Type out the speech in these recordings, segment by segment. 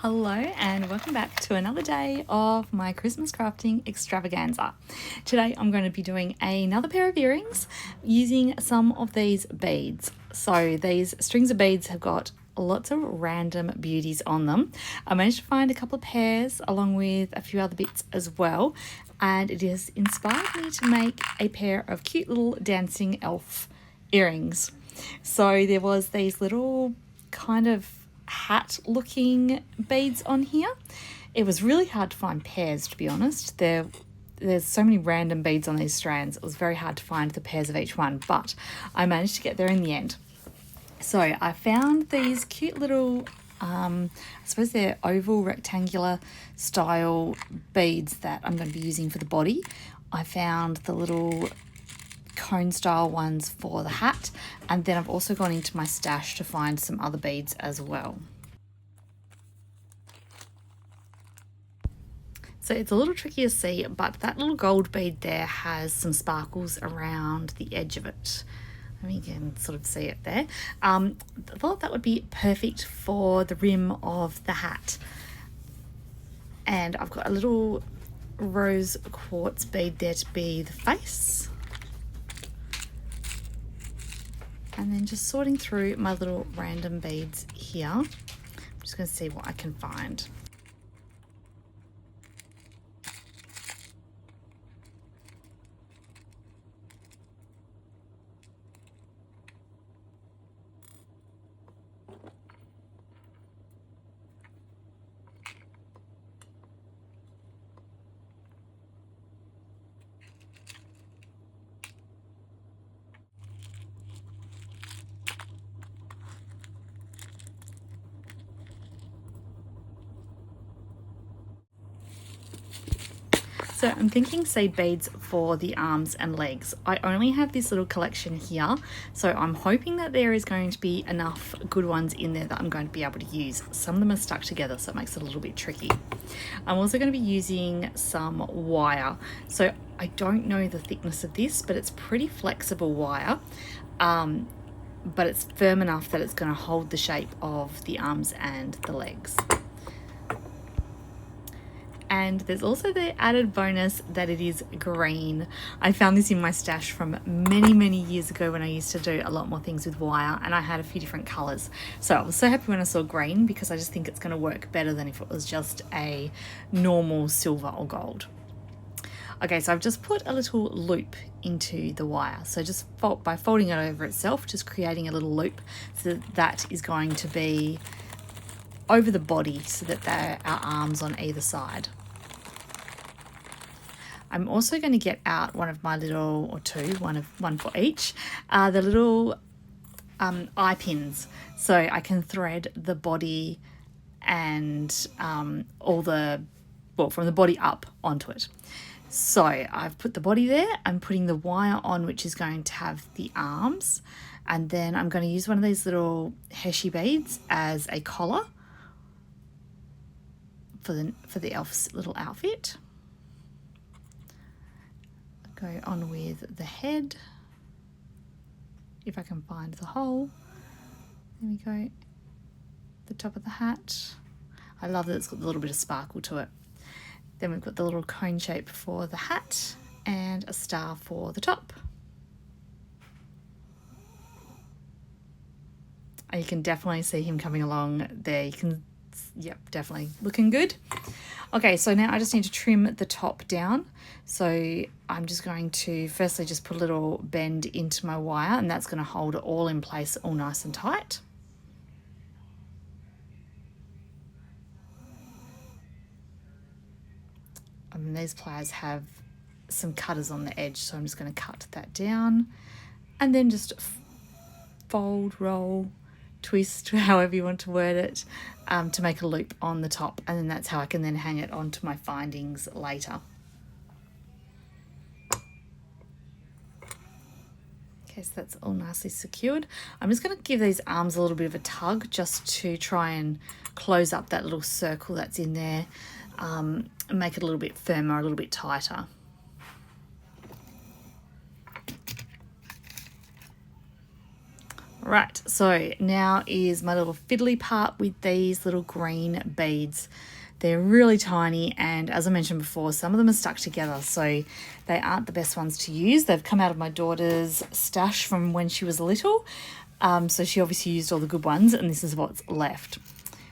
Hello and welcome back to another day of my Christmas crafting extravaganza. Today I'm going to be doing another pair of earrings using some of these beads. So these strings of beads have got lots of random beauties on them. I managed to find a couple of pairs along with a few other bits as well, and it has inspired me to make a pair of cute little dancing elf earrings. So there was these little kind of hat looking beads on here. It was really hard to find pairs, to be honest. There's so many random beads on these strands. It was very hard to find the pairs of each one, but I managed to get there in the end. So I found these cute little I suppose they're oval rectangular style beads that I'm going to be using for the body. I found the little cone style ones for the hat, and then I've also gone into my stash to find some other beads as well. So it's a little tricky to see, but that little gold bead there has some sparkles around the edge of it. I mean, you can sort of see it there. I thought that would be perfect for the rim of the hat. And I've got a little rose quartz bead there to be the face. And then just sorting through my little random beads here. I'm just going to see what I can find. So I'm thinking seed beads for the arms and legs. I only have this little collection here, so I'm hoping that there is going to be enough good ones in there that I'm going to be able to use. Some of them are stuck together, so it makes it a little bit tricky. I'm also going to be using some wire. So I don't know the thickness of this, but it's pretty flexible wire, but it's firm enough that it's going to hold the shape of the arms and the legs. And there's also the added bonus that it is green. I found this in my stash from many years ago when I used to do a lot more things with wire, and I had a few different colors. So I was so happy when I saw green, because I just think it's going to work better than if it was just a normal silver or gold. Okay, so I've just put a little loop into the wire. So just by folding it over itself, just creating a little loop, so that is going to be over the body so that there are arms on either side. I'm also going to get out one of my little, or two, one for each, the little eye pins, so I can thread the body and from the body up onto it. So I've put the body there, I'm putting the wire on, which is going to have the arms, and then I'm going to use one of these little Hershey beads as a collar for the elf's little outfit. Go on with the head, if I can find the hole. There we go. The top of the hat. I love that it's got a little bit of sparkle to it. Then we've got the little cone shape for the hat and a star for the top. And you can definitely see him coming along there. You can, yep, definitely looking good. Okay, so now I just need to trim the top down. So I'm just going to firstly just put a little bend into my wire, and that's going to hold it all in place, all nice and tight. And these pliers have some cutters on the edge, so I'm just going to cut that down, and then just fold, roll, twist, however you want to word it, to make a loop on the top, and then that's how I can then hang it onto my findings later. Okay, so that's all nicely secured. I'm just going to give these arms a little bit of a tug just to try and close up that little circle that's in there, and make it a little bit firmer, a little bit tighter. Right, so now is my little fiddly part with these little green beads. They're really tiny, and as I mentioned before, some of them are stuck together, so they aren't the best ones to use. They've come out of my daughter's stash from when she was little, so she obviously used all the good ones, and this is what's left.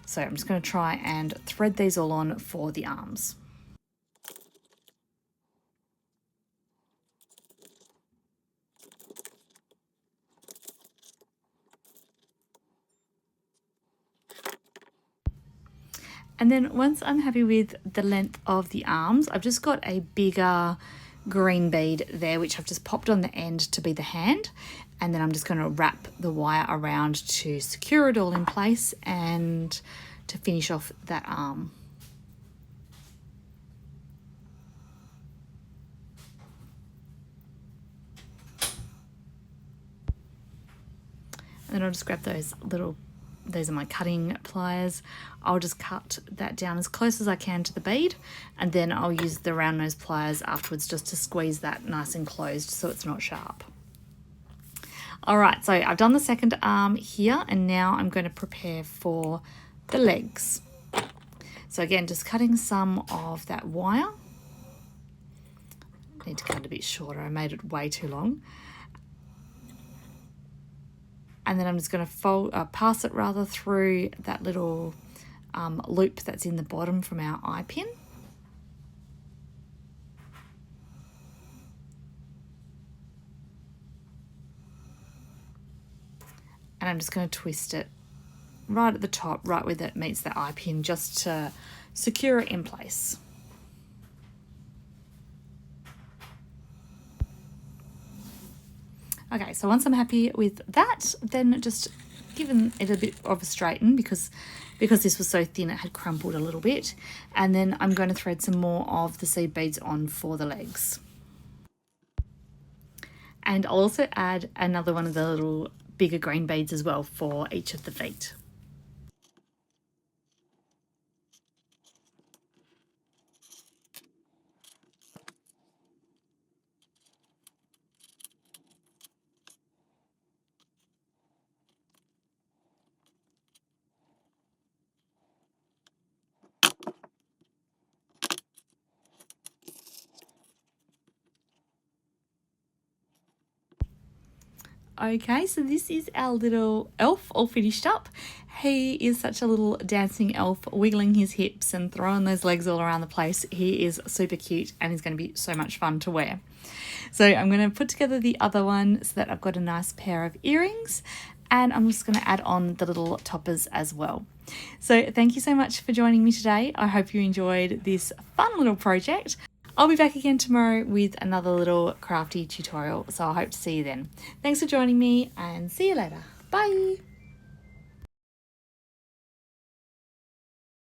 So I'm just going to try and thread these all on for the arms. And then once I'm happy with the length of the arms, I've just got a bigger green bead there, which I've just popped on the end to be the hand. And then I'm just going to wrap the wire around to secure it all in place and to finish off that arm. And then I'll just grab those are my cutting pliers. I'll just cut that down as close as I can to the bead, and then I'll use the round nose pliers afterwards just to squeeze that nice and closed so it's not sharp. All right, so I've done the second arm here, and now I'm going to prepare for the legs. So again, just cutting some of that wire. I need to cut it a bit shorter, I made it way too long. And then I'm just going to pass it rather through that little loop that's in the bottom from our eye pin. And I'm just going to twist it right at the top, right where that meets the eye pin, just to secure it in place. Okay, so once I'm happy with that, then just giving it a bit of a straighten because this was so thin it had crumpled a little bit. And then I'm going to thread some more of the seed beads on for the legs. And I'll also add another one of the little bigger green beads as well for each of the feet. Okay, so this is our little elf all finished up. He is such a little dancing elf, wiggling his hips and throwing those legs all around the place. He is super cute and he's going to be so much fun to wear. So I'm going to put together the other one so that I've got a nice pair of earrings, and I'm just going to add on the little toppers as well. So thank you so much for joining me today. I hope you enjoyed this fun little project. I'll be back again tomorrow with another little crafty tutorial, so I hope to see you then. Thanks for joining me and see you later. Bye!